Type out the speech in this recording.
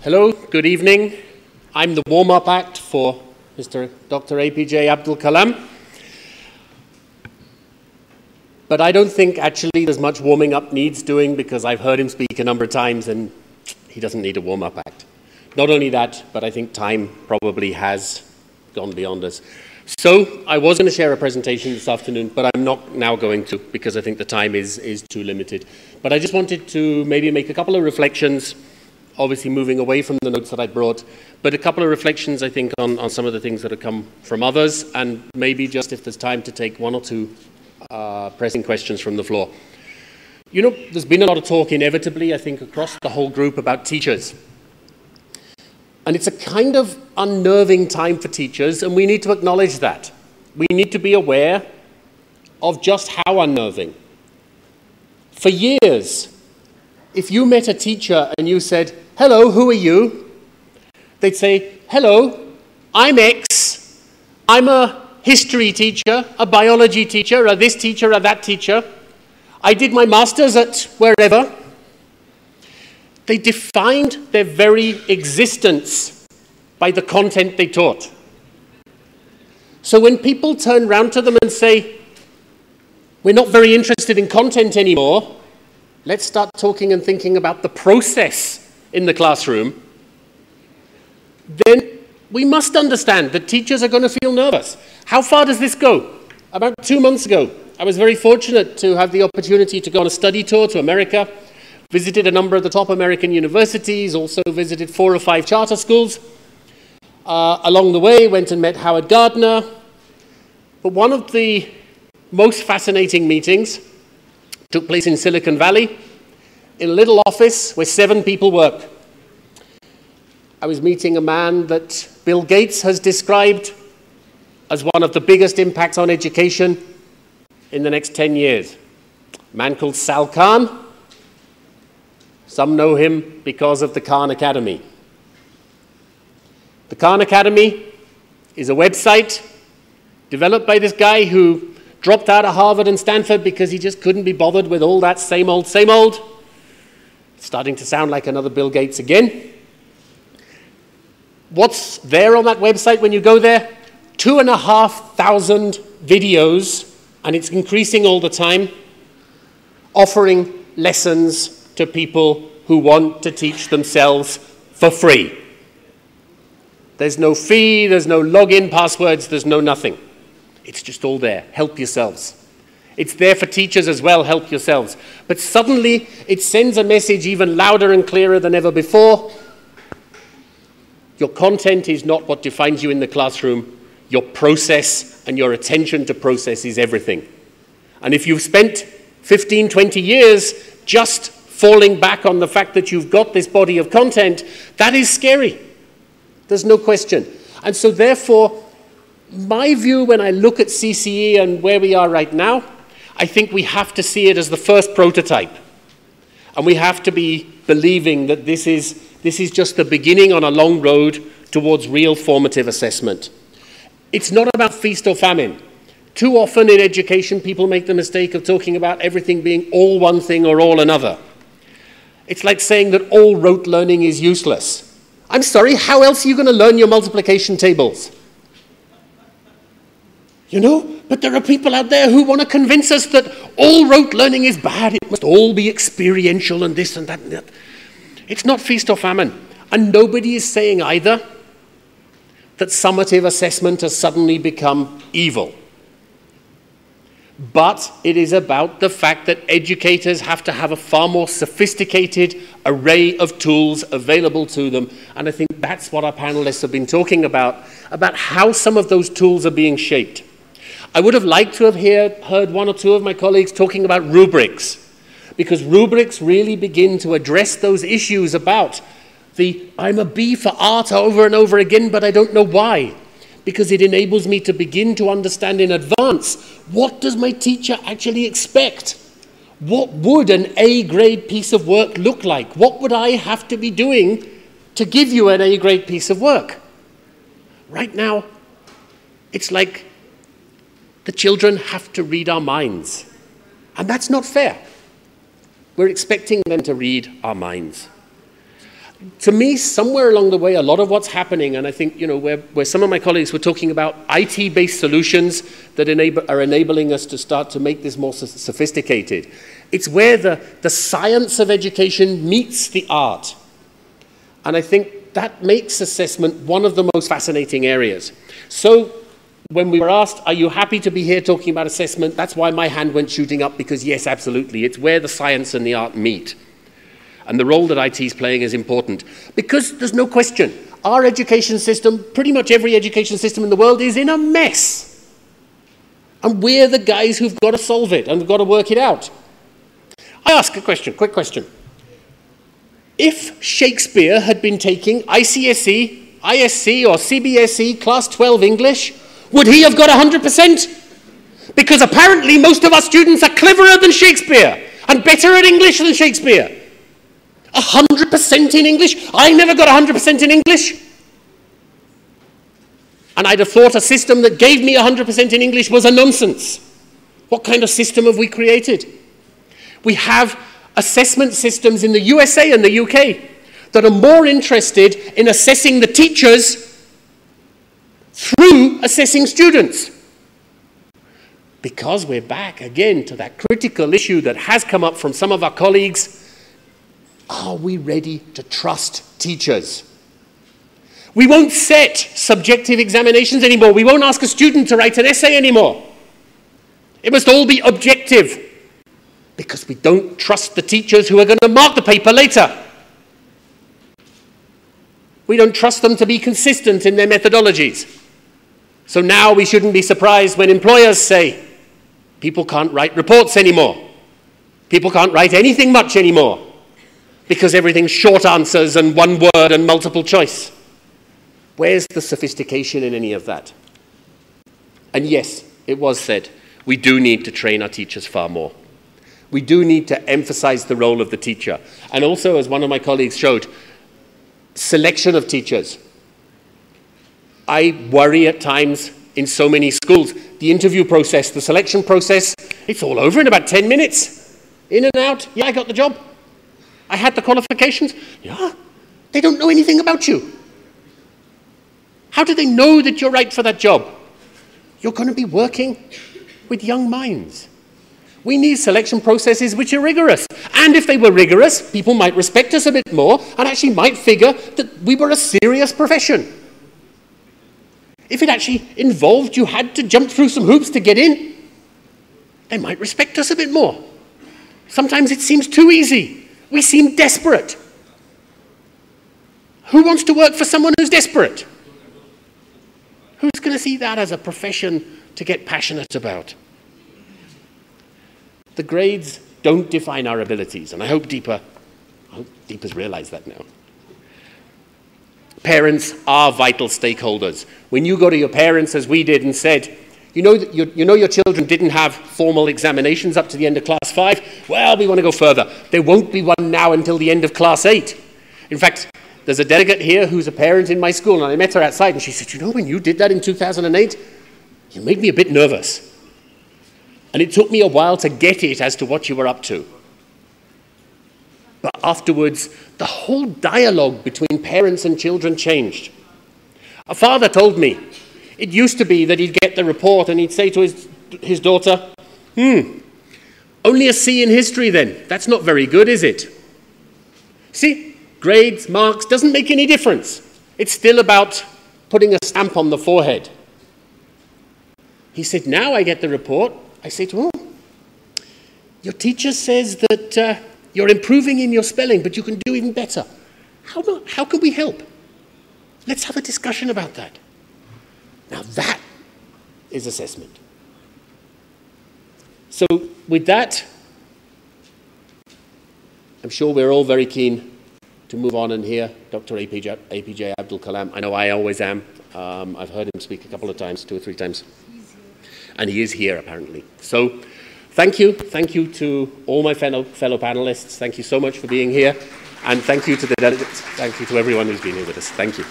Hello, good evening. I'm the warm-up act for Mr. Dr. APJ Abdul Kalam. But I don't think actually there's much warming up needs doing, because I've heard him speak a number of times and he doesn't need a warm-up act. Not only that, but I think time probably has gone beyond us. So I was going to share a presentation this afternoon, but I'm not now going to, because I think the time is too limited. But I just wanted to maybe make a couple of reflections, obviously moving away from the notes that I brought, but a couple of reflections, I think, on some of the things that have come from others, and maybe just if there's time to take one or two pressing questions from the floor. You know, there's been a lot of talk inevitably, I think, across the whole group about teachers. And it's a kind of unnerving time for teachers, and we need to acknowledge that. We need to be aware of just how unnerving. For years, if you met a teacher and you said, "Hello, who are you?" they'd say, "Hello, I'm X. I'm a history teacher, a biology teacher, a this teacher, a that teacher. I did my master's at wherever." They defined their very existence by the content they taught. So when people turn round to them and say, "We're not very interested in content anymore, let's start talking and thinking about the process in the classroom," then we must understand that teachers are going to feel nervous. How far does this go? About 2 months ago, I was very fortunate to have the opportunity to go on a study tour to America, visited a number of the top American universities, also visited 4 or 5 charter schools. Along the way, went and met Howard Gardner. But one of the most fascinating meetings took place in Silicon Valley, in a little office where 7 people work. I was meeting a man that Bill Gates has described as one of the biggest impacts on education in the next 10 years. A man called Sal Khan. Some know him because of the Khan Academy. The Khan Academy is a website developed by this guy who dropped out of Harvard and Stanford because he just couldn't be bothered with all that same old, same old. It's starting to sound like another Bill Gates again. What's there on that website when you go there? 2,500 videos, and it's increasing all the time, offering lessons to people who want to teach themselves for free. There's no fee, there's no login passwords, there's no nothing. It's just all there. Help yourselves. It's there for teachers as well, help yourselves. But suddenly, it sends a message even louder and clearer than ever before. Your content is not what defines you in the classroom. Your process and your attention to process is everything. And if you've spent 15, 20 years just falling back on the fact that you've got this body of content, that is scary. There's no question. And so therefore, my view when I look at CCE and where we are right now, I think we have to see it as the first prototype. And we have to be believing that this is just the beginning on a long road towards real formative assessment. It's not about feast or famine. Too often in education, people make the mistake of talking about everything being all one thing or all another. It's like saying that all rote learning is useless. I'm sorry, how else are you going to learn your multiplication tables? You know, but there are people out there who want to convince us that all rote learning is bad. It must all be experiential and this and that and that. It's not feast or famine. And nobody is saying either that summative assessment has suddenly become evil. But it is about the fact that educators have to have a far more sophisticated array of tools available to them. And I think that's what our panelists have been talking about how some of those tools are being shaped. I would have liked to have heard 1 or 2 of my colleagues talking about rubrics, because rubrics really begin to address those issues about I'm a B for art over and over again, but I don't know why. Because it enables me to begin to understand in advance, what does my teacher actually expect? What would an A-grade piece of work look like? What would I have to be doing to give you an A-grade piece of work? Right now, it's like the children have to read our minds. And that's not fair. We're expecting them to read our minds. To me, somewhere along the way, a lot of what's happening, and I think, you know, where some of my colleagues were talking about IT-based solutions that are enabling us to start to make this more sophisticated, it's where the science of education meets the art. And I think that makes assessment one of the most fascinating areas. So when we were asked, are you happy to be here talking about assessment? That's why my hand went shooting up, because yes, absolutely. It's where the science and the art meet. And the role that IT is playing is important. Because there's no question, our education system, pretty much every education system in the world, is in a mess. And we're the guys who've got to solve it and have got to work it out. I ask a question, quick question. If Shakespeare had been taking ICSE, ISC, or CBSE Class 12 English, would he have got 100%? Because apparently most of our students are cleverer than Shakespeare and better at English than Shakespeare. 100% in English? I never got 100% in English. And I'd have thought a system that gave me 100% in English was a nonsense. What kind of system have we created? We have assessment systems in the USA and the UK that are more interested in assessing the teachers through assessing students. Because we're back again to that critical issue that has come up from some of our colleagues. Are we ready to trust teachers? We won't set subjective examinations anymore. We won't ask a student to write an essay anymore. It must all be objective, because we don't trust the teachers who are going to mark the paper later. We don't trust them to be consistent in their methodologies. So now we shouldn't be surprised when employers say, people can't write reports anymore. People can't write anything much anymore, because everything's short answers and one word and multiple choice. Where's the sophistication in any of that? And yes, it was said, we do need to train our teachers far more. We do need to emphasize the role of the teacher. And also, as one of my colleagues showed, selection of teachers. I worry at times in so many schools, the interview process, the selection process, it's all over in about 10 minutes. In and out, yeah, I got the job. I had the qualifications. Yeah, they don't know anything about you. How do they know that you're right for that job? You're going to be working with young minds. We need selection processes which are rigorous. And if they were rigorous, people might respect us a bit more and actually might figure that we were a serious profession. If it actually involved you had to jump through some hoops to get in, they might respect us a bit more. Sometimes it seems too easy. We seem desperate. Who wants to work for someone who's desperate? Who's going to see that as a profession to get passionate about? The grades don't define our abilities, and I hope Deepa's realized that now. Parents are vital stakeholders. When you go to your parents, as we did, and said, you know your children didn't have formal examinations up to the end of class 5, well, we want to go further. There won't be one now until the end of class 8. In fact, there's a delegate here who's a parent in my school, and I met her outside, and she said, you know, when you did that in 2008, you made me a bit nervous. And it took me a while to get it as to what you were up to. But afterwards, the whole dialogue between parents and children changed. A father told me, it used to be that he'd get the report and he'd say to his daughter, only a C in history then. That's not very good, is it? See, grades, marks, doesn't make any difference. It's still about putting a stamp on the forehead. He said, now I get the report. I say to him, your teacher says that you're improving in your spelling, but you can do even better. How can we help? Let's have a discussion about that. Now that is assessment. So with that, I'm sure we're all very keen to move on and hear Dr. APJ Abdul Kalam. I know I always am. I've heard him speak a couple of times, 2 or 3 times. And he is here, apparently. So thank you. Thank you to all my fellow panelists. Thank you so much for being here. And thank you to the delegates. Thank you to everyone who's been here with us. Thank you.